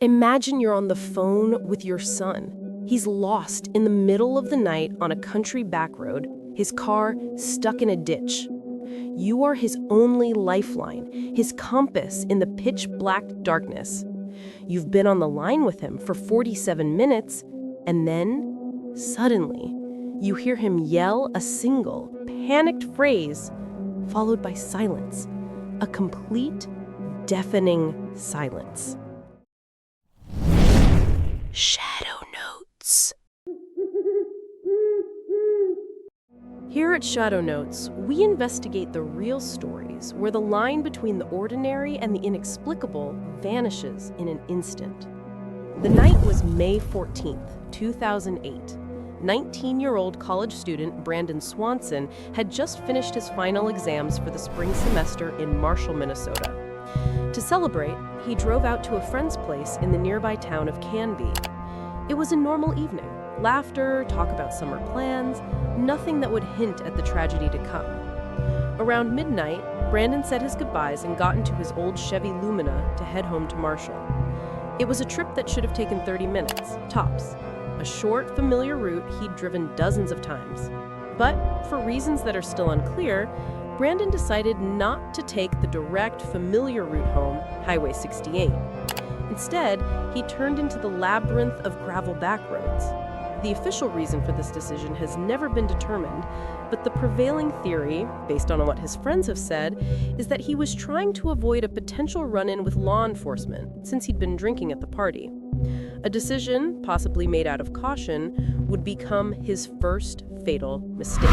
Imagine you're on the phone with your son. He's lost in the middle of the night on a country back road, his car stuck in a ditch. You are his only lifeline, his compass in the pitch-black darkness. You've been on the line with him for 47 minutes, and then, suddenly, you hear him yell a single, panicked phrase, followed by silence. A complete, deafening silence. Shadow Notes. Here at Shadow Notes, we investigate the real stories where the line between the ordinary and the inexplicable vanishes in an instant. The night was May 14th, 2008. 19-year-old college student Brandon Swanson had just finished his final exams for the spring semester in Marshall, Minnesota. To celebrate, he drove out to a friend's place in the nearby town of Canby. It was a normal evening. Laughter, talk about summer plans, nothing that would hint at the tragedy to come. Around midnight, Brandon said his goodbyes and got into his old Chevy Lumina to head home to Marshall. It was a trip that should have taken 30 minutes, tops. A short, familiar route he'd driven dozens of times. But, for reasons that are still unclear, Brandon decided not to take the direct, familiar route home, Highway 68. Instead, he turned into the labyrinth of gravel back roads. The official reason for this decision has never been determined, but the prevailing theory, based on what his friends have said, is that he was trying to avoid a potential run-in with law enforcement since he'd been drinking at the party. A decision, possibly made out of caution, would become his first fatal mistake.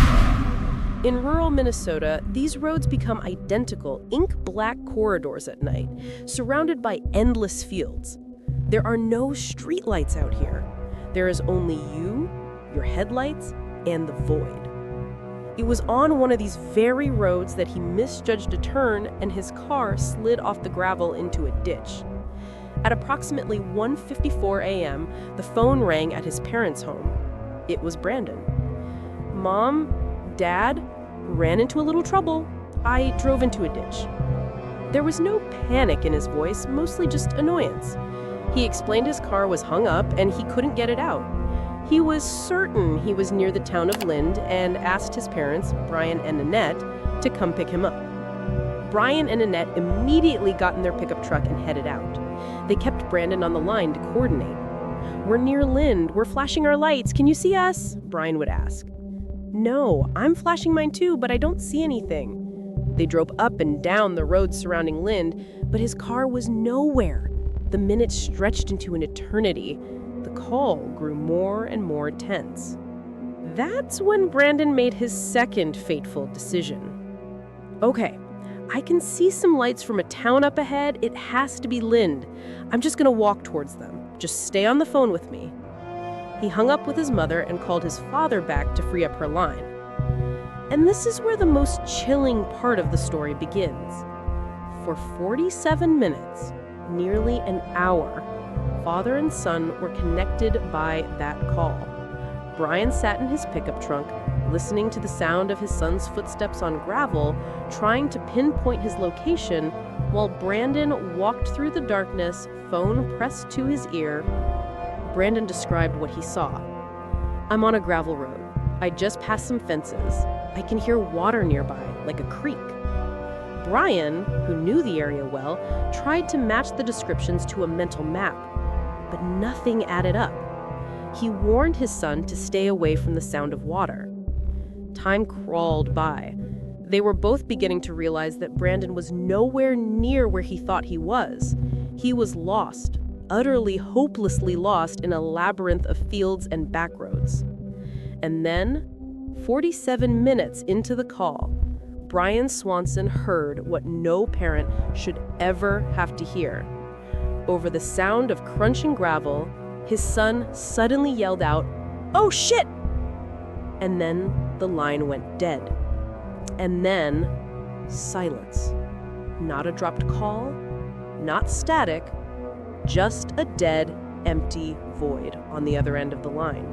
In rural Minnesota, these roads become identical, ink-black corridors at night, surrounded by endless fields. There are no streetlights out here. There is only you, your headlights, and the void. It was on one of these very roads that he misjudged a turn and his car slid off the gravel into a ditch. At approximately 1:54 a.m., the phone rang at his parents' home. It was Brandon. "Mom, Dad, ran into a little trouble. I drove into a ditch." There was no panic in his voice, mostly just annoyance. He explained his car was hung up and he couldn't get it out. He was certain he was near the town of Lind and asked his parents, Brian and Annette, to come pick him up. Brian and Annette immediately got in their pickup truck and headed out. They kept Brandon on the line to coordinate. "We're near Lind. We're flashing our lights. Can you see us?" Brian would ask. "No, I'm flashing mine too, but I don't see anything." They drove up and down the roads surrounding Lind, but his car was nowhere. The minutes stretched into an eternity. The call grew more and more tense. That's when Brandon made his second fateful decision. "Okay, I can see some lights from a town up ahead. It has to be Lind. I'm just gonna walk towards them. Just stay on the phone with me." He hung up with his mother and called his father back to free up her line. And this is where the most chilling part of the story begins. For 47 minutes, nearly an hour, father and son were connected by that call. Brian sat in his pickup trunk, listening to the sound of his son's footsteps on gravel, trying to pinpoint his location, while Brandon walked through the darkness, phone pressed to his ear. Brandon described what he saw. "I'm on a gravel road. I just passed some fences. I can hear water nearby, like a creek." Brian, who knew the area well, tried to match the descriptions to a mental map, but nothing added up. He warned his son to stay away from the sound of water. Time crawled by. They were both beginning to realize that Brandon was nowhere near where he thought he was. He was lost, utterly, hopelessly lost in a labyrinth of fields and back roads. And then, 47 minutes into the call, Brandon Swanson heard what no parent should ever have to hear. Over the sound of crunching gravel, his son suddenly yelled out, "Oh shit!" And then the line went dead. And then, silence. Not a dropped call, not static, just a dead, empty void on the other end of the line.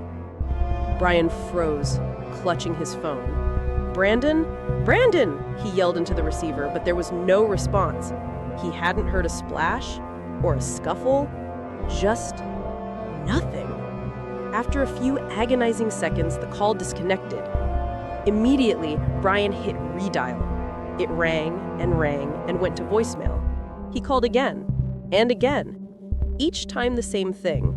Brian froze, clutching his phone. "Brandon? Brandon!" he yelled into the receiver, but there was no response. He hadn't heard a splash or a scuffle Just nothing. After a few agonizing seconds, the call disconnected. Immediately, Brian hit redial. It rang and went to voicemail. He called again and again. Each time the same thing.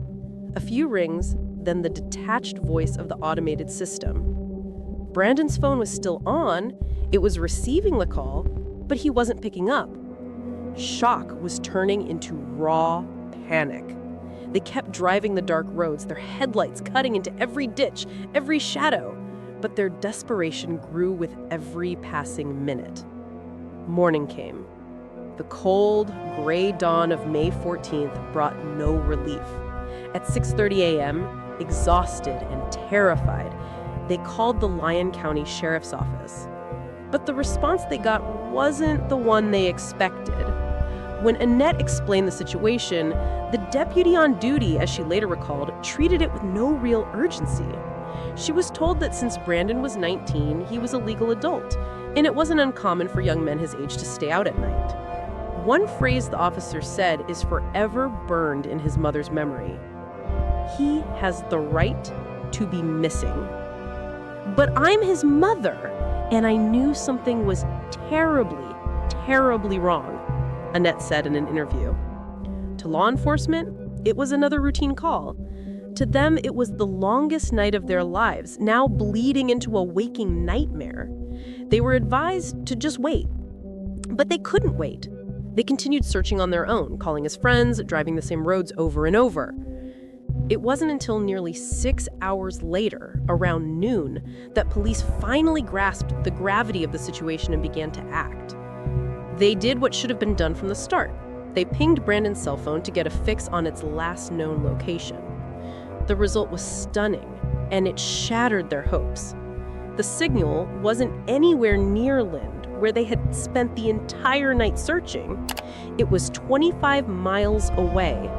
A few rings, then the detached voice of the automated system. Brandon's phone was still on, it was receiving the call, but he wasn't picking up. Shock was turning into raw panic. They kept driving the dark roads, their headlights cutting into every ditch, every shadow, but their desperation grew with every passing minute. Morning came. The cold, gray dawn of May 14th brought no relief. At 6:30 a.m., exhausted and terrified, they called the Lyon County Sheriff's Office. But the response they got wasn't the one they expected. When Annette explained the situation, the deputy on duty, as she later recalled, treated it with no real urgency. She was told that since Brandon was 19, he was a legal adult, and it wasn't uncommon for young men his age to stay out at night. One phrase the officer said is forever burned in his mother's memory. He has the right to be missing. But I'm his mother, and I knew something was terribly, terribly wrong, Annette said in an interview. To law enforcement, it was another routine call. To them, it was the longest night of their lives, now bleeding into a waking nightmare. They were advised to just wait. But they couldn't wait. They continued searching on their own, calling his friends, driving the same roads over and over. It wasn't until nearly 6 hours later, around noon, that police finally grasped the gravity of the situation and began to act. They did what should have been done from the start. They pinged Brandon's cell phone to get a fix on its last known location. The result was stunning, and it shattered their hopes. The signal wasn't anywhere near Lind, where they had spent the entire night searching. It was 25 miles away.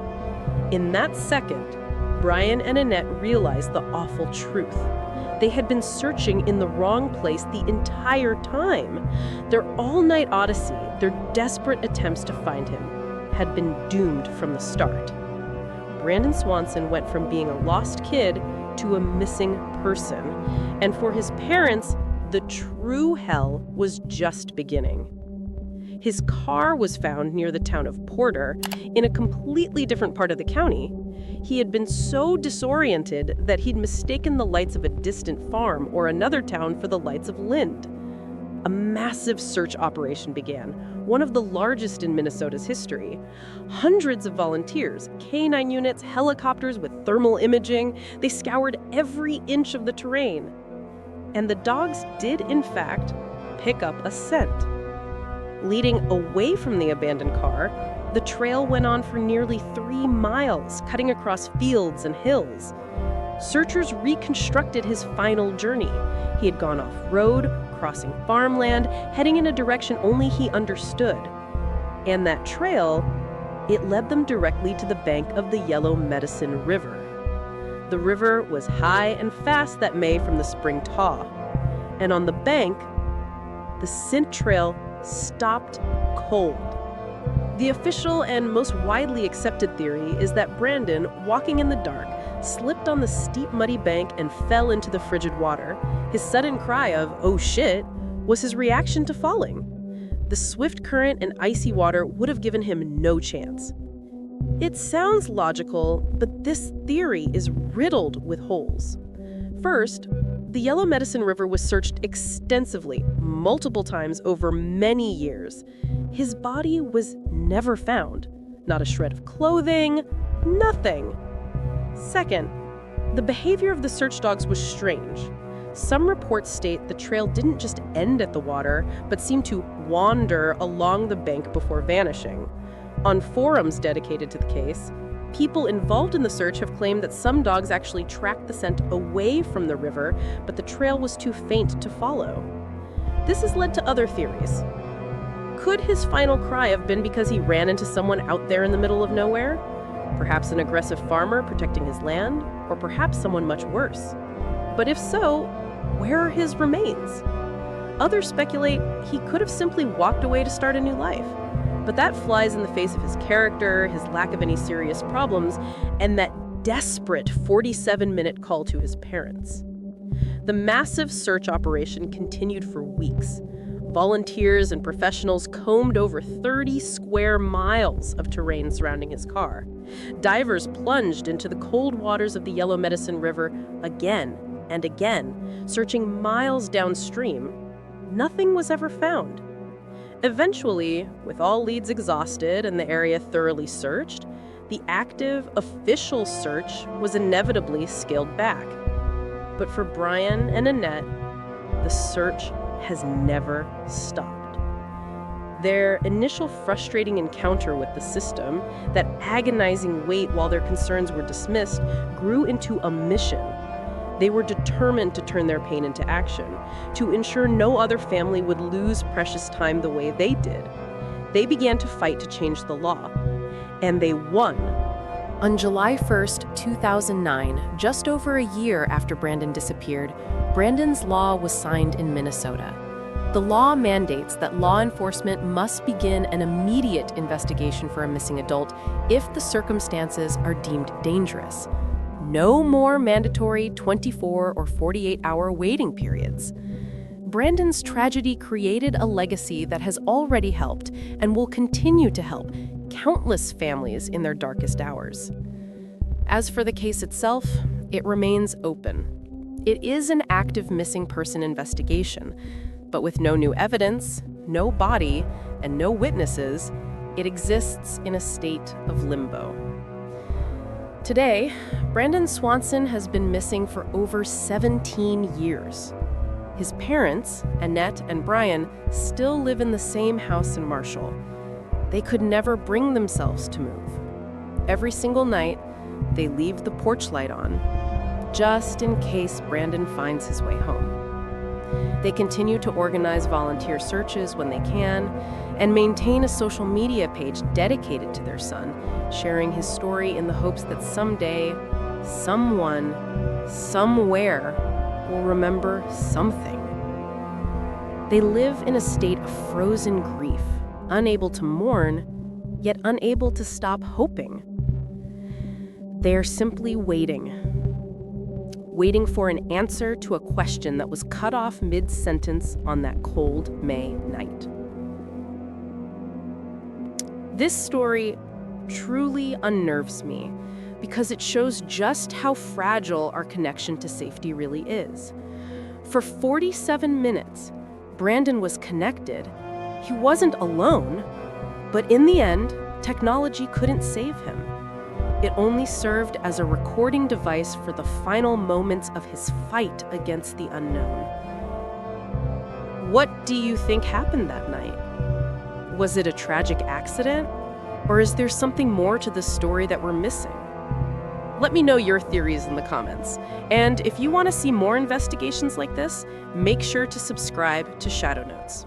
In that second, Brian and Annette realized the awful truth. They had been searching in the wrong place the entire time. Their all-night odyssey, their desperate attempts to find him, had been doomed from the start. Brandon Swanson went from being a lost kid to a missing person. And for his parents, the true hell was just beginning. His car was found near the town of Porter, in a completely different part of the county. He had been so disoriented that he'd mistaken the lights of a distant farm or another town for the lights of Lind. A massive search operation began, one of the largest in Minnesota's history. Hundreds of volunteers, K-9 units, helicopters with thermal imaging, they scoured every inch of the terrain. And the dogs did, in fact, pick up a scent. Leading away from the abandoned car, the trail went on for nearly 3 miles, cutting across fields and hills. Searchers reconstructed his final journey. He had gone off-road, crossing farmland, heading in a direction only he understood. And that trail, it led them directly to the bank of the Yellow Medicine River. The river was high and fast that May from the spring thaw. And on the bank, the scent trail stopped cold. The official and most widely accepted theory is that Brandon, walking in the dark, slipped on the steep muddy bank and fell into the frigid water. His sudden cry of, "Oh shit," was his reaction to falling. The swift current and icy water would have given him no chance. It sounds logical, but this theory is riddled with holes. First, the Yellow Medicine River was searched extensively, multiple times over many years. His body was never found. Not a shred of clothing, nothing. Second, the behavior of the search dogs was strange. Some reports state the trail didn't just end at the water, but seemed to wander along the bank before vanishing. On forums dedicated to the case, people involved in the search have claimed that some dogs actually tracked the scent away from the river, but the trail was too faint to follow. This has led to other theories. Could his final cry have been because he ran into someone out there in the middle of nowhere? Perhaps an aggressive farmer protecting his land, or perhaps someone much worse. But if so, where are his remains? Others speculate he could have simply walked away to start a new life. But that flies in the face of his character, his lack of any serious problems, and that desperate 47-minute call to his parents. The massive search operation continued for weeks. Volunteers and professionals combed over 30 square miles of terrain surrounding his car. Divers plunged into the cold waters of the Yellow Medicine River again and again, searching miles downstream. Nothing was ever found. Eventually, with all leads exhausted and the area thoroughly searched, the active, official search was inevitably scaled back. But for Brian and Annette, the search has never stopped. Their initial frustrating encounter with the system, that agonizing wait while their concerns were dismissed, grew into a mission. They were determined to turn their pain into action, to ensure no other family would lose precious time the way they did. They began to fight to change the law, and they won. On July 1st, 2009, just over a year after Brandon disappeared, Brandon's Law was signed in Minnesota. The law mandates that law enforcement must begin an immediate investigation for a missing adult if the circumstances are deemed dangerous. No more mandatory 24 or 48-hour waiting periods. Brandon's tragedy created a legacy that has already helped and will continue to help countless families in their darkest hours. As for the case itself, it remains open. It is an active missing person investigation, but with no new evidence, no body, and no witnesses, it exists in a state of limbo. Today, Brandon Swanson has been missing for over 17 years. His parents, Annette and Brian, still live in the same house in Marshall. They could never bring themselves to move. Every single night, they leave the porch light on, just in case Brandon finds his way home. They continue to organize volunteer searches when they can, and maintain a social media page dedicated to their son, sharing his story in the hopes that someday, someone, somewhere will remember something. They live in a state of frozen grief, unable to mourn, yet unable to stop hoping. They are simply waiting for an answer to a question that was cut off mid-sentence on that cold May night. This story truly unnerves me because it shows just how fragile our connection to safety really is. For 47 minutes, Brandon was connected. He wasn't alone, but in the end, technology couldn't save him. It only served as a recording device for the final moments of his fight against the unknown. What do you think happened that night? Was it a tragic accident? Or is there something more to this story that we're missing? Let me know your theories in the comments. And if you want to see more investigations like this, make sure to subscribe to Shadow Notes.